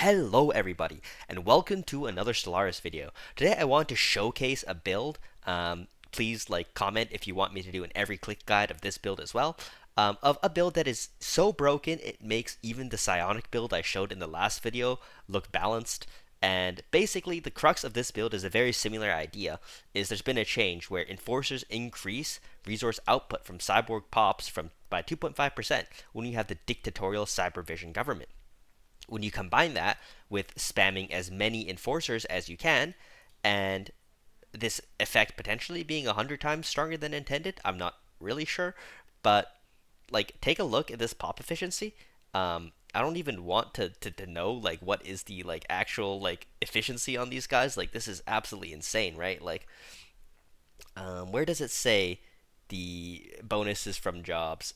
Hello everybody, and welcome to another Stellaris video. Today I want to showcase a build. Please comment if you want me to do an every click guide of this build as well. Of a build that is so broken it makes even the psionic build I showed in the last video look balanced. And basically the crux of this build is a very similar idea, is there's been a change where enforcers increase resource output from cyborg pops by 2.5% when you have the dictatorial Cybervision government. When you combine that with spamming as many enforcers as you can, and this effect potentially being 100 times stronger than intended, I'm not really sure, but take a look at this pop efficiency. I don't even want to know what is the actual efficiency on these guys. This is absolutely insane, right? Where does it say the bonuses from jobs?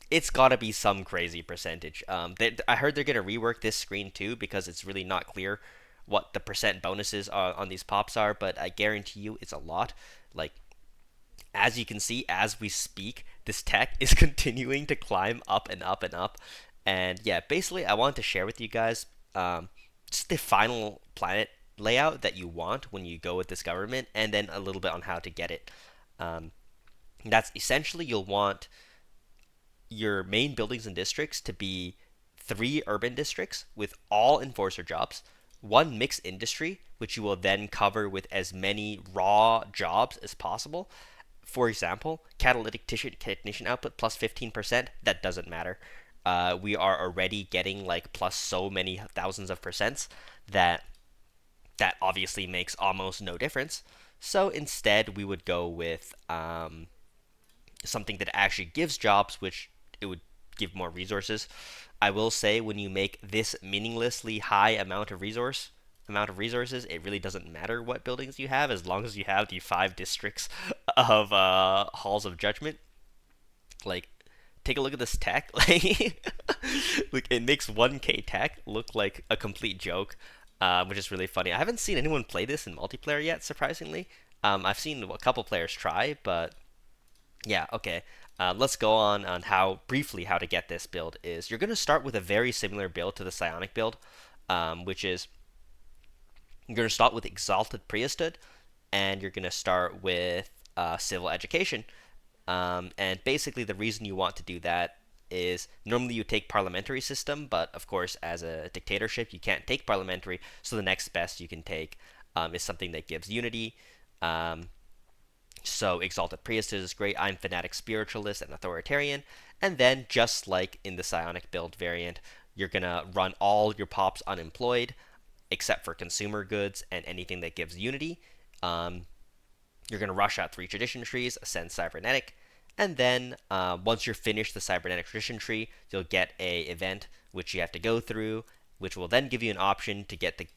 It's got to be some crazy percentage. I heard they're gonna rework this screen too because it's really not clear what the percent bonuses on these pops are, but I guarantee you it's a lot. Like, as you can see, as we speak, this tech is continuing to climb up and up and up. And yeah, basically, I want to share with you guys just the final planet layout that you want when you go with this government, and then a little bit on how to get it. That's essentially you'll want your main buildings and districts to be 3 urban districts with all enforcer jobs, 1 mixed industry, which you will then cover with as many raw jobs as possible. For example, catalytic technician output plus 15%, that doesn't matter. We are already getting plus so many thousands of percents that obviously makes almost no difference. So instead, we would go with something that actually gives jobs, which it would give more resources. I will say when you make this meaninglessly high amount of resources, it really doesn't matter what buildings you have as long as you have the 5 districts of halls of judgment. Take a look at this tech. It makes 1k tech look like a complete joke, which is really funny. I haven't seen anyone play this in multiplayer yet, surprisingly. I've seen a couple players try, but yeah, okay. Let's go on briefly how to get this build is. You're going to start with a very similar build to the psionic build, which is you're going to start with exalted priesthood, and you're going to start with civil education. And basically the reason you want to do that is normally you take parliamentary system, but of course as a dictatorship you can't take parliamentary, so the next best you can take is something that gives unity. So Exalted Priestess is great. I'm Fanatic Spiritualist and Authoritarian. And then, just like in the Psionic build variant, you're going to run all your pops unemployed, except for consumer goods and anything that gives unity. You're going to rush out 3 tradition trees, ascend cybernetic, and then once you're finished the cybernetic tradition tree, you'll get a event which you have to go through, which will then give you an option to get the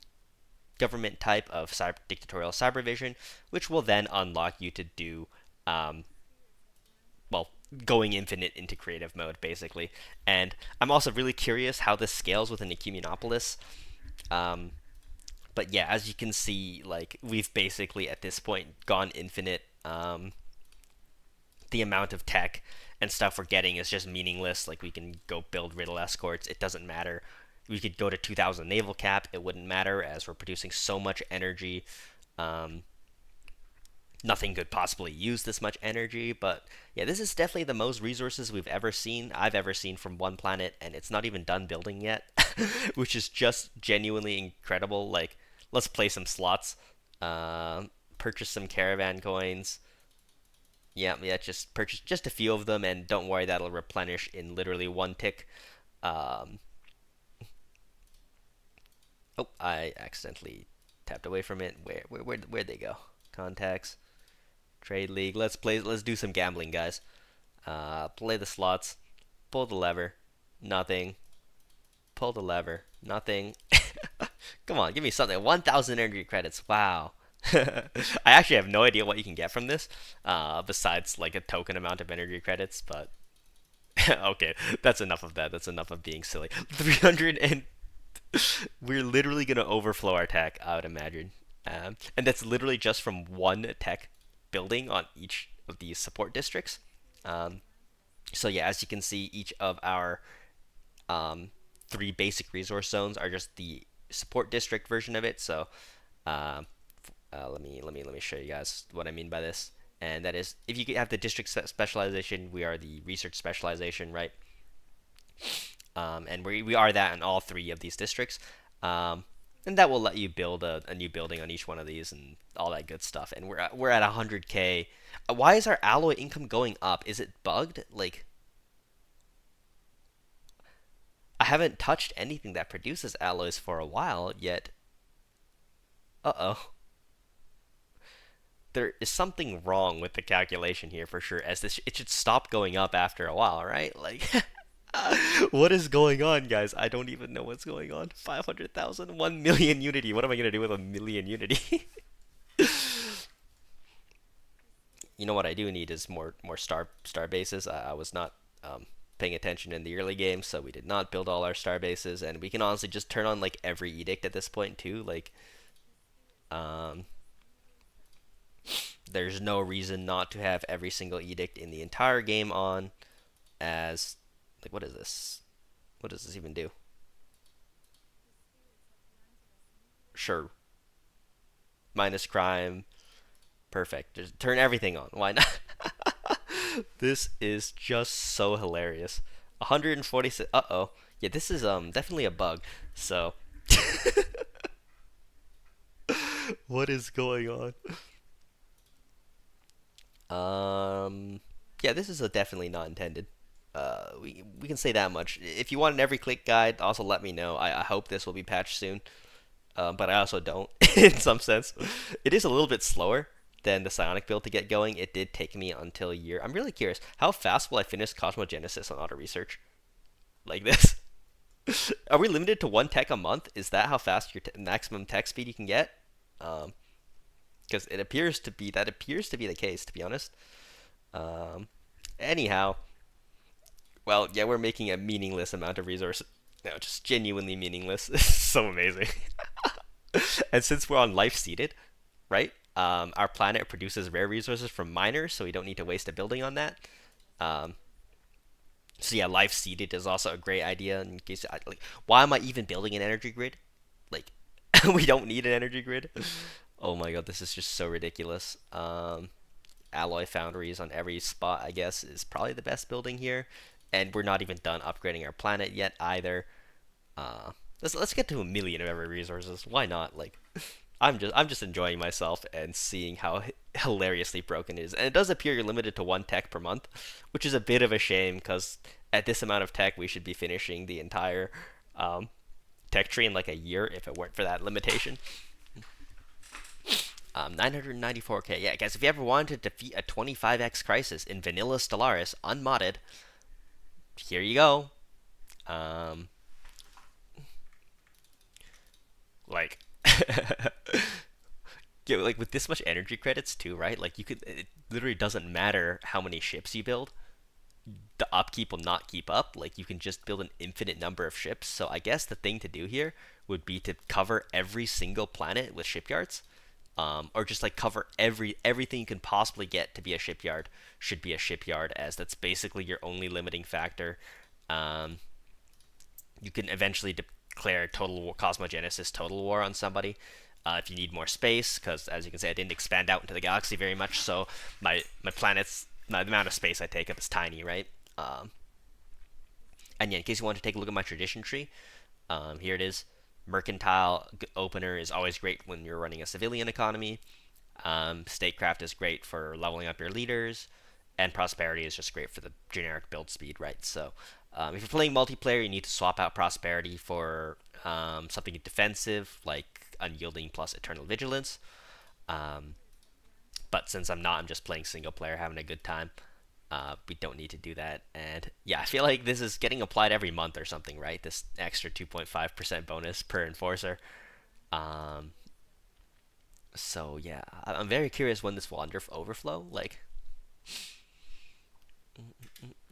government type of dictatorial cybervision, which will then unlock you to do, going infinite into creative mode, basically. And I'm also really curious how this scales with an Ecumenopolis. But yeah, as you can see, we've basically at this point gone infinite. The amount of tech and stuff we're getting is just meaningless. We can go build riddle escorts, it doesn't matter. We could go to 2,000 naval cap, it wouldn't matter as we're producing so much energy. Nothing could possibly use this much energy, but yeah, this is definitely the most resources I've ever seen from one planet, and it's not even done building yet, which is just genuinely incredible. Let's play some slots, purchase some caravan coins. Yeah, just purchase just a few of them, and don't worry, that'll replenish in literally 1 tick. Oh, I accidentally tapped away from it. Where'd they go? Contacts, trade league. Let's play. Let's do some gambling, guys. Play the slots. Pull the lever. Nothing. Pull the lever. Nothing. Come on, give me something. 1,000 energy credits. Wow. I actually have no idea what you can get from this, besides a token amount of energy credits. But okay, that's enough of that. That's enough of being silly. 300 and we're literally going to overflow our tech, I would imagine. And that's literally just from 1 tech building on each of these support districts. So yeah, as you can see, each of our three basic resource zones are just the support district version of it. So um, let me show you guys what I mean by this. And that is, if you have the district specialization, we are the research specialization, right? And we are that in all three of these districts. Um, and that will let you build a new building on each one of these and all that good stuff. And we're at 100K. Why is our alloy income going up? Is it bugged? Like, I haven't touched anything that produces alloys for a while yet. Uh-oh. There is something wrong with the calculation here for sure, as this it should stop going up after a while, right? Like, what is going on, guys? I don't even know what's going on. 500,000, 1 million unity. What am I gonna do with a million unity? You know what I do need is more star bases. I was not paying attention in the early game, so we did not build all our star bases, and we can honestly just turn on like every edict at this point too. Like, um, there's no reason not to have every single edict in the entire game on. As like, what is this? What does this even do? Sure, minus crime. Perfect. Just turn everything on. Why not? This is just so hilarious. 146. Uh-oh. Yeah, this is definitely a bug. So, what is going on? Yeah, this is a definitely not intended. We can say that much. If you want an every click guide, also let me know. I hope this will be patched soon. But I also don't in some sense. It is a little bit slower than the psionic build to get going. It did take me until a year. I'm really curious. How fast will I finish Cosmogenesis on auto research? Like this? Are we limited to one tech a month? Is that how fast your maximum tech speed you can get? Um, because it appears to be the case, to be honest. Um, anyhow, well, yeah, we're making a meaningless amount of resources. No, just genuinely meaningless. This is so amazing. And since we're on life seeded, right? Our planet produces rare resources from miners, so we don't need to waste a building on that. Um, so yeah, life seeded is also a great idea. In case, like, why am I even building an energy grid? Like, we don't need an energy grid. Oh my god, this is just so ridiculous. Alloy foundries on every spot, I guess, is probably the best building here. And we're not even done upgrading our planet yet either. Uh, let's get to a million of every resources. Why not? Like, I'm just enjoying myself and seeing how hilariously broken it is. And it does appear you're limited to one tech per month, which is a bit of a shame because at this amount of tech, we should be finishing the entire um, tech tree in like a year if it weren't for that limitation. 994K. Yeah, guys, if you ever wanted to defeat a 25x crisis in vanilla Stellaris unmodded, here you go. Um, like, yeah, like with this much energy credits too, right? Like you could, it literally doesn't matter how many ships you build. The upkeep will not keep up. Like you can just build an infinite number of ships. So I guess the thing to do here would be to cover every single planet with shipyards, or just like cover everything you can possibly get to be a shipyard should be a shipyard, as that's basically your only limiting factor. Um, you can eventually declare total war, cosmogenesis total war on somebody if you need more space, because as you can see, I didn't expand out into the galaxy very much, so my planets, the amount of space I take up is tiny, right? And yeah, in case you want to take a look at my tradition tree, here it is. Mercantile opener is always great when you're running a civilian economy. Statecraft is great for leveling up your leaders, and prosperity is just great for the generic build speed, right? So if you're playing multiplayer, you need to swap out prosperity for something defensive like unyielding plus eternal vigilance. Um, but since I'm not, I'm just playing single player, having a good time. We don't need to do that. And yeah, I feel like this is getting applied every month or something, right? This extra 2.5% bonus per enforcer. Um, so yeah, I'm very curious when this will overflow. Like,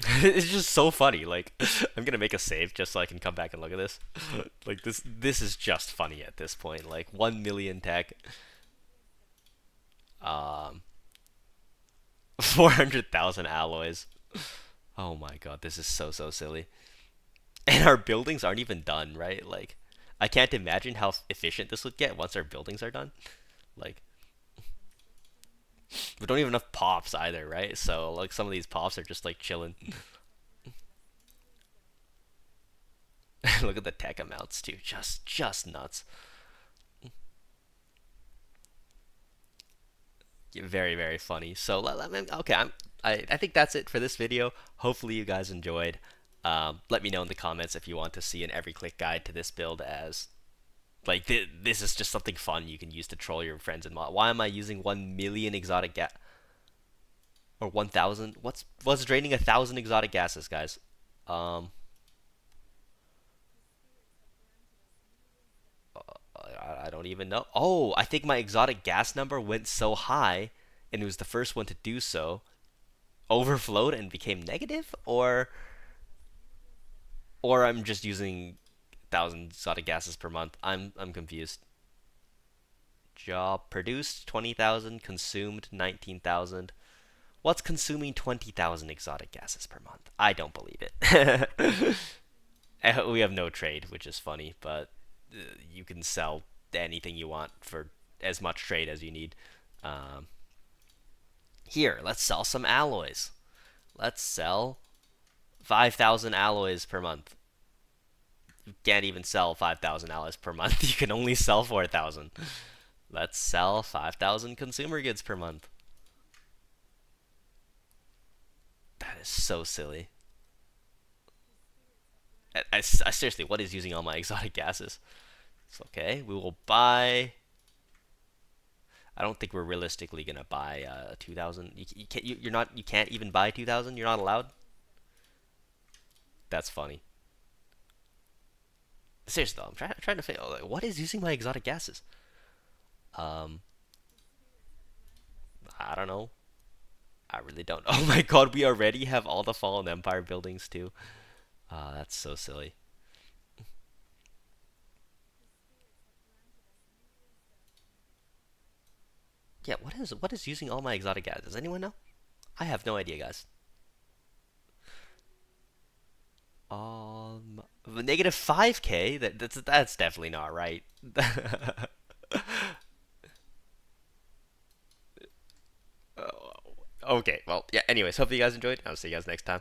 it's just so funny. Like, I'm gonna make a save just so I can come back and look at this. Like this is just funny at this point. Like 1 million tech, um, 400,000 alloys. Oh my god, this is so silly. And our buildings aren't even done, right? Like, I can't imagine how efficient this would get once our buildings are done. Like, we don't even have pops either, right? So like some of these pops are just like chilling. Look at the tech amounts too, just nuts. Very very funny. So okay, I think that's it for this video. Hopefully you guys enjoyed. Let me know in the comments if you want to see an every click guide to this build, as like this is just something fun you can use to troll your friends and mod. Why am I using 1 million exotic gas or 1,000? What's draining 1,000 exotic gases, guys? Um, I don't even know. Oh, I think my exotic gas number went so high, and it was the first one to do so, overflowed and became negative, or I'm just using 1,000 exotic gases per month. I'm confused. Job produced 20,000, consumed 19,000. What's consuming 20,000 exotic gases per month? I don't believe it. We have no trade, which is funny, but you can sell anything you want for as much trade as you need. Um, Here, let's sell some alloys. Let's sell 5,000 alloys per month. You can't even sell 5,000 alloys per month. You can only sell 4,000. Let's sell 5,000 consumer goods per month. That is so silly. I seriously, what is using all my exotic gases? It's okay. We will buy. I don't think we're realistically gonna buy 2,000. You can't. You're not. You can't even buy 2,000. You're not allowed. That's funny. Seriously though, trying to figure like, what is using my exotic gases. Um, I don't know. I really don't. Oh my god, we already have all the Fallen Empire buildings too. That's so silly. Yeah, what is using all my exotic gas? Does anyone know? I have no idea, guys. Negative 5K. That's definitely not right. Okay, well, yeah. Anyways, hope you guys enjoyed. I'll see you guys next time.